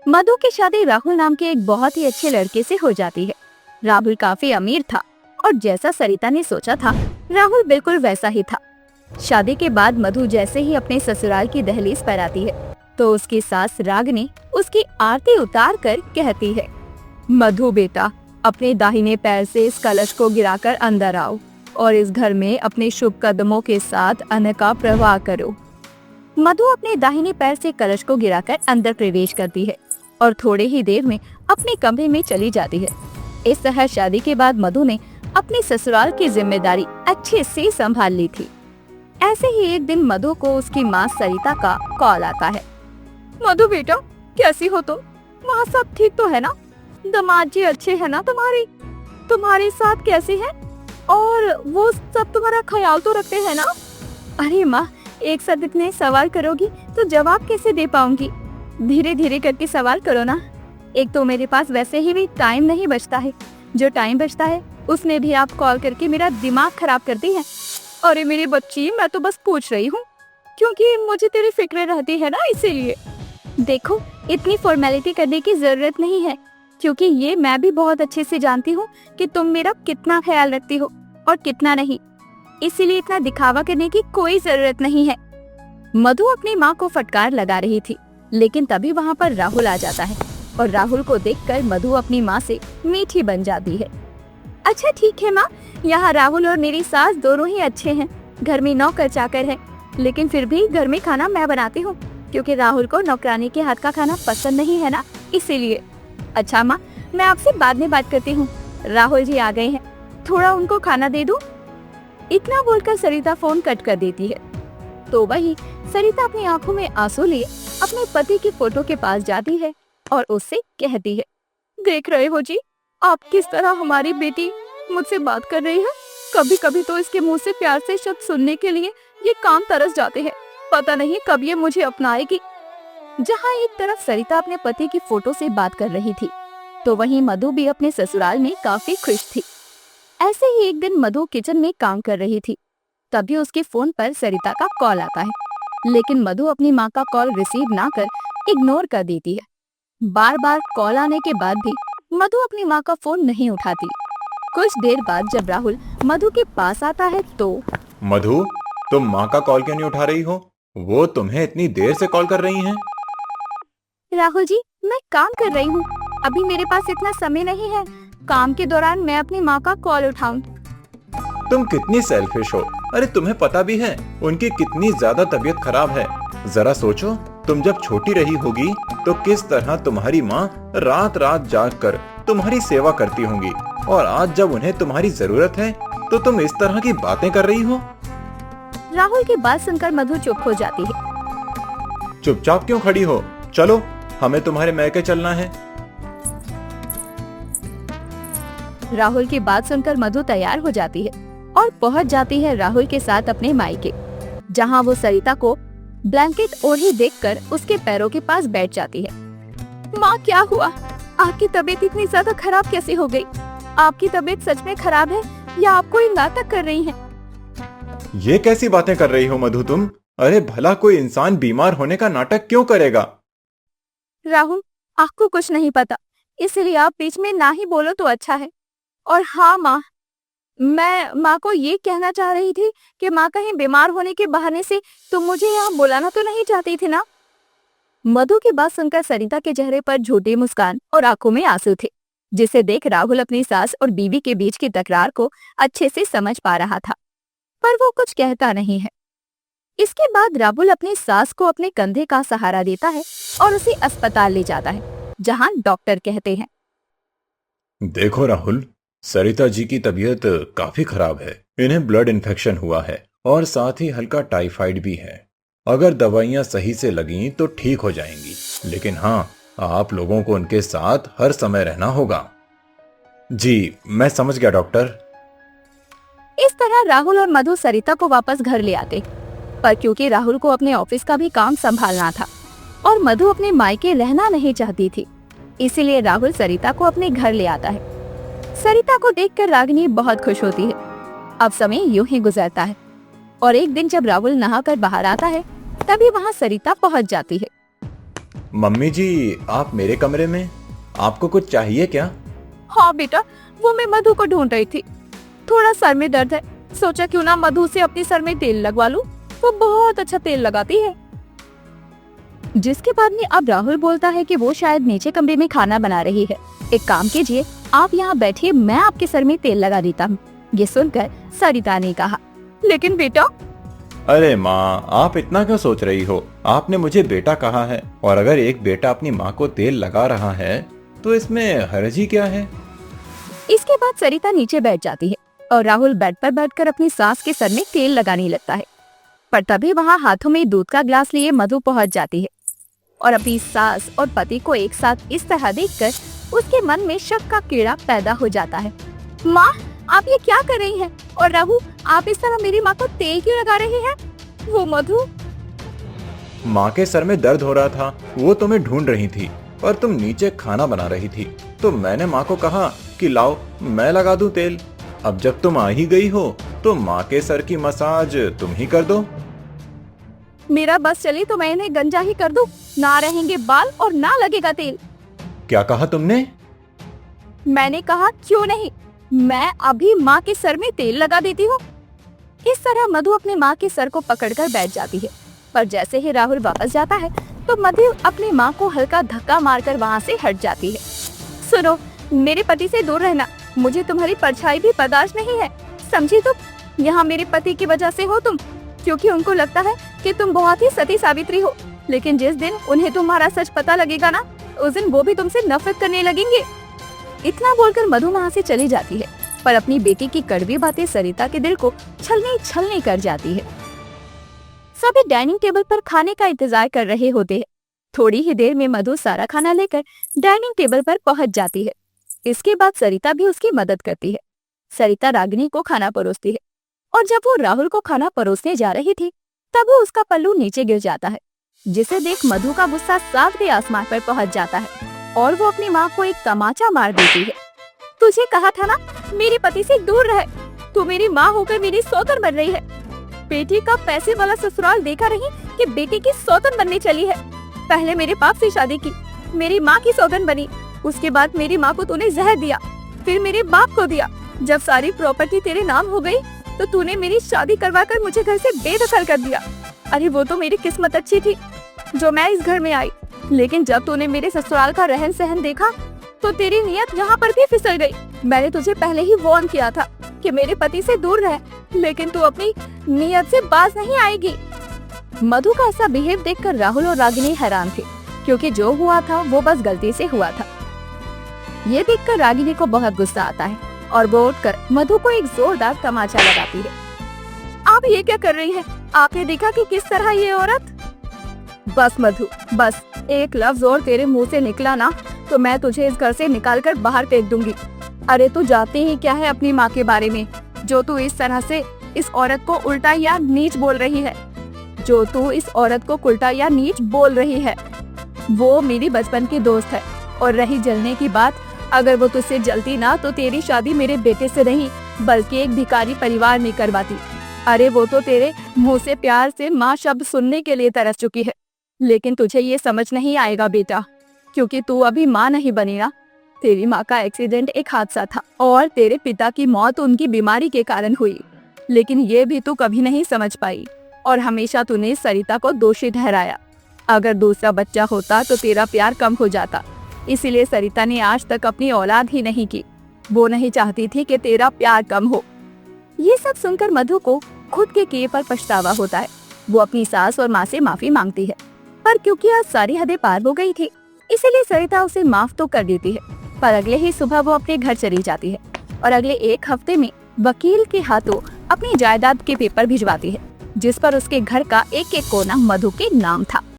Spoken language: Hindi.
मधु की शादी राहुल नाम के एक बहुत ही अच्छे लड़के से हो जाती है। राहुल काफी अमीर था और जैसा सरिता ने सोचा था राहुल बिल्कुल वैसा ही था। शादी के बाद मधु जैसे ही अपने ससुराल की दहलीज पर आती है तो उसकी सास रागिनी उसकी आरती उतार कर कहती है, मधु बेटा, अपने दाहिने पैर से इस कलश को गिराकर अंदर आओ और इस घर में अपने शुभ कदमों के साथ अन्न का प्रवाह करो। मधु अपने दाहिने पैर से कलश को गिराकर अंदर प्रवेश करती है और थोड़े ही देर में अपने कमरे में चली जाती है। इस तरह शादी के बाद मधु ने अपने ससुराल की जिम्मेदारी अच्छे से संभाल ली थी। ऐसे ही एक दिन मधु को उसकी माँ सरिता का कॉल आता है। मधु बेटा, कैसी हो तुम? वहाँ सब ठीक तो है ना? दामाद जी अच्छे है ना तुम्हारे साथ कैसे हैं? और वो सब तुम्हारा ख्याल तो रखते हैं ना? अरे माँ, एक साथ इतने सवाल करोगी तो जवाब कैसे दे पाऊंगी? धीरे धीरे करके सवाल करो ना। एक तो मेरे पास वैसे ही भी टाइम नहीं बचता है, जो टाइम बचता है उसमें भी आप कॉल करके मेरा दिमाग खराब करती हैं। अरे मेरी बच्ची, मैं तो बस पूछ रही हूँ क्योंकि मुझे तेरी फिक्र रहती है ना, इसीलिए। देखो, इतनी फॉर्मेलिटी करने की जरूरत नहीं है क्योंकि ये मैं भी बहुत अच्छे से जानती हूँ कि तुम मेरा कितना ख्याल रखती हो और कितना नहीं, इसीलिए इतना दिखावा करने की कोई जरूरत नहीं है। मधु अपनी माँ को फटकार लगा रही थी, लेकिन तभी वहाँ पर राहुल आ जाता है और राहुल को देखकर मधु अपनी माँ से मीठी बन जाती है। अच्छा ठीक है माँ, यहाँ राहुल और मेरी सास दोनों ही अच्छे हैं। घर में नौकर चाकर है, लेकिन फिर भी घर में खाना मैं बनाती हूँ क्योंकि राहुल को नौकरानी के हाथ का खाना पसंद नहीं है ना, इसीलिए। अच्छा माँ, मैं आपसे बाद में बात करती हूँ, राहुल जी आ गए हैं, थोड़ा उनको खाना दे दूँ। इतना बोलकर सरिता फोन कट कर देती है। तो वही सरिता अपनी आंखों में आंसू लिए अपने पति की फोटो के पास जाती है और उससे कहती है, देख रहे हो जी, आप किस तरह हमारी बेटी मुझसे बात कर रही है। कभी कभी तो इसके मुंह से प्यार से शब्द सुनने के लिए ये कान तरस जाते हैं। पता नहीं कब ये मुझे अपनाएगी। जहाँ एक तरफ सरिता अपने पति की फोटो से बात कर रही थी तो वहीं मधु भी अपने ससुराल में काफी खुश थी। ऐसे ही एक दिन मधु किचन में काम कर रही थी, तभी उसके फोन पर सरिता का कॉल आता है, लेकिन मधु अपनी माँ का कॉल रिसीव ना कर इग्नोर कर देती है। बार बार कॉल आने के बाद भी मधु अपनी माँ का फोन नहीं उठाती। कुछ देर बाद जब राहुल मधु के पास आता है तो, मधु, तुम माँ का कॉल क्यों नहीं उठा रही हो? वो तुम्हें इतनी देर से कॉल कर रही हैं। राहुल जी, मैं काम कर रही हूँ, अभी मेरे पास इतना समय नहीं है काम के दौरान मैं अपनी माँ का कॉल उठाऊं। तुम कितनी सेल्फिश हो। अरे तुम्हें पता भी है उनकी कितनी ज्यादा तबीयत खराब है। जरा सोचो, तुम जब छोटी रही होगी तो किस तरह तुम्हारी माँ रात रात जाग कर तुम्हारी सेवा करती होंगी, और आज जब उन्हें तुम्हारी जरूरत है तो तुम इस तरह की बातें कर रही हो। राहुल की बात सुनकर मधु चुप हो जाती है। चुपचाप क्यों खड़ी हो? चलो, हमें तुम्हारे मैके चलना है। राहुल की बात सुनकर मधु तैयार हो जाती है और पहुंच जाती है राहुल के साथ अपने मायके, जहां वो सरिता को ब्लैंकेट ओढ़ी देखकर उसके पैरों के पास बैठ जाती है। माँ, क्या हुआ? आपकी तबीयत इतनी ज्यादा खराब कैसे हो गई? आपकी तबीयत सच में खराब है या आप कोई नाटक कर रही हैं? ये कैसी बातें कर रही हो मधु तुम? अरे भला कोई इंसान बीमार होने का नाटक क्यों करेगा? राहुल, आपको कुछ नहीं पता, इसलिए आप बीच में ना ही बोलो तो अच्छा है। और हाँ माँ, मैं माँ को ये कहना चाह रही थी कि माँ कहीं बीमार होने के बहाने से तुम मुझे यहाँ बुलाना तो नहीं चाहती थी ना? मधु की बात सुनकर सरिता के चेहरे पर झूठी मुस्कान और आंखों में आंसू थे, जिसे देख राहुल अपनी सास और बीवी के बीच की तकरार को अच्छे से समझ पा रहा था, पर वो कुछ कहता नहीं है। इसके बाद राहुल अपनी सास को अपने कंधे का सहारा देता है और उसे अस्पताल ले जाता है, जहाँ डॉक्टर कहते हैं, देखो राहुल, सरिता जी की तबीयत काफी खराब है। इन्हें ब्लड इन्फेक्शन हुआ है और साथ ही हल्का टाइफाइड भी है। अगर दवाइयाँ सही से लगीं तो ठीक हो जाएंगी, लेकिन हाँ, आप लोगों को उनके साथ हर समय रहना होगा। जी, मैं समझ गया डॉक्टर। इस तरह राहुल और मधु सरिता को वापस घर ले आते, पर क्योंकि राहुल को अपने ऑफिस का भी काम संभालना था और मधु अपने मायके रहना नहीं चाहती थी, इसीलिए राहुल सरिता को अपने घर ले आता है। सरिता को देखकर रागिनी बहुत खुश होती है। अब समय यूं ही गुजरता है और एक दिन जब राहुल नहाकर बाहर आता है तभी वहाँ सरिता पहुँच जाती है। मम्मी जी, आप मेरे कमरे में, आपको कुछ चाहिए क्या? हाँ बेटा, वो मैं मधु को ढूंढ रही थी। थोड़ा सर में दर्द है, सोचा क्यों ना मधु से अपनी सर में तेल लगवा लूं। वो बहुत अच्छा तेल लगाती है। जिसके बाद में अब राहुल बोलता है कि वो शायद नीचे कमरे में खाना बना रही है। एक काम कीजिए, आप यहाँ बैठिए, मैं आपके सर में तेल लगा देता हूँ। ये सुनकर सरिता ने कहा, लेकिन बेटा। अरे माँ, आप इतना क्यों सोच रही हो? आपने मुझे बेटा कहा है, और अगर एक बेटा अपनी माँ को तेल लगा रहा है तो इसमें हर्ज ही क्या है? इसके बाद सरिता नीचे बैठ जाती है और राहुल बेड पर बैठकर अपनी सास के सर में तेल लगाने लगता है। पर तभी वहाँ हाथों में दूध का ग्लास लिए मधु पहुँच जाती है और अपनी सास और पति को एक साथ इस तरह देखकर उसके मन में शक का कीड़ा पैदा हो जाता है। माँ, आप ये क्या कर रही हैं? और राहुल, आप इस तरह मेरी माँ को तेल क्यों लगा रहे हैं? वो मधु। माँ के सर में दर्द हो रहा था, वो तुम्हें ढूंढ रही थी, और तुम नीचे खाना बना रही थी, तो मैंने माँ को कहा कि लाओ मैं लगा दूं तेल। अब जब तुम आ ही गई हो तो माँ के सर की मसाज तुम ही कर दो। मेरा बस चली तो मैं इन्हें गंजा ही कर दूं, ना रहेंगे बाल और ना लगेगा तेल। क्या कहा तुमने? मैंने कहा क्यों नहीं, मैं अभी माँ के सर में तेल लगा देती हूँ। इस तरह मधु अपने माँ के सर को पकड़कर बैठ जाती है। पर जैसे ही राहुल वापस जाता है तो मधु अपनी माँ को हल्का धक्का मारकर वहाँ से हट जाती है। सुनो, मेरे पति से दूर रहना, मुझे तुम्हारी परछाई भी बर्दाश्त नहीं है, समझी तुम? यहाँ मेरे पति की वजह से हो तुम, क्योंकि उनको लगता है कि तुम बहुत ही सती सावित्री हो। लेकिन जिस दिन उन्हें तुम्हारा सच पता लगेगा ना, उस दिन वो भी तुमसे नफरत करने लगेंगे। इतना बोलकर मधु वहाँ से चली जाती है, पर अपनी बेटी की कड़वी बातें सरिता के दिल को छलनी छलनी कर जाती है। सभी डाइनिंग टेबल पर खाने का इंतजार कर रहे होते हैं। थोड़ी ही देर में मधु सारा खाना लेकर डाइनिंग टेबल पर पहुंच जाती है। इसके बाद सरिता भी उसकी मदद करती है। सरिता रागिनी को खाना परोसती है और जब वो राहुल को खाना परोसने जा रही थी तब वो उसका पल्लू नीचे गिर जाता है, जिसे देख मधु का गुस्सा सातवें आसमान पर पहुंच जाता है और वो अपनी माँ को एक तमाचा मार देती है। तुझे कहा था ना मेरे पति से दूर रहे, तू मेरी माँ होकर मेरी सौतन बन रही है। बेटी का पैसे वाला ससुराल देखा नहीं कि बेटी की सौतन बनने चली है। पहले मेरे बाप से शादी की, मेरी माँ की सौतन बनी, उसके बाद मेरी माँ को तूने जहर दिया, फिर मेरे बाप को दिया। जब सारी प्रॉपर्टी तेरे नाम हो गई तो तूने मेरी शादी करवाकर मुझे घर से बेदखल कर दिया। अरे वो तो मेरी किस्मत अच्छी थी जो मैं इस घर में आई, लेकिन जब तूने मेरे ससुराल का रहन सहन देखा तो तेरी नीयत यहाँ पर भी फिसल गई। मैंने तुझे पहले ही वार्न किया था कि मेरे पति से दूर रह, लेकिन तू अपनी नीयत से बाज नहीं आएगी। मधु का ऐसा बिहेव देखकर राहुल और रागिनी हैरान थे, क्योंकि जो हुआ था वो बस गलती से हुआ था। ये देखकर रागिनी को बहुत गुस्सा आता है और वो उठकर मधु को एक जोरदार तमाचा लगाती है। आप ये क्या कर रही हैं? आपने देखा कि किस तरह ये औरत। बस मधु, बस एक लफ्ज और तेरे मुंह से निकला ना तो मैं तुझे इस घर से निकालकर बाहर फेंक दूंगी। अरे तू जानती ही क्या है अपनी माँ के बारे में, जो तू इस तरह से इस औरत को उल्टा या नीच बोल रही है, जो तू इस औरत को उल्टा या नीच बोल रही है। वो मेरी बचपन की दोस्त है, और रही जलने की बात, अगर वो तुझसे जलती ना तो तेरी शादी मेरे बेटे से नहीं बल्कि एक भिखारी परिवार में करवाती। अरे वो तो तेरे मुंह से प्यार से माँ शब्द सुनने के लिए तरस चुकी है, लेकिन तुझे ये समझ नहीं आएगा बेटा, क्योंकि तू अभी माँ नहीं बनी ना। तेरी माँ का एक्सीडेंट एक हादसा था और तेरे पिता की मौत उनकी बीमारी के कारण हुई, लेकिन ये भी तू कभी नहीं समझ पाई और हमेशा तूने सरिता को दोषी ठहराया। अगर दूसरा बच्चा होता तो तेरा प्यार कम हो जाता, इसीलिए सरिता ने आज तक अपनी औलाद ही नहीं की। वो नहीं चाहती थी कि तेरा प्यार कम हो। ये सब सुनकर मधु को खुद के किए पर पछतावा होता है। वो अपनी सास और माँ से माफी मांगती है, पर क्योंकि आज सारी हदें पार हो गई थी इसीलिए सरिता उसे माफ तो कर देती है। पर अगले ही सुबह वो अपने घर चली जाती है और अगले एक हफ्ते में वकील के हाथों अपनी जायदाद के पेपर भिजवाती है, जिस पर उसके घर का एक एक कोना मधु के नाम था।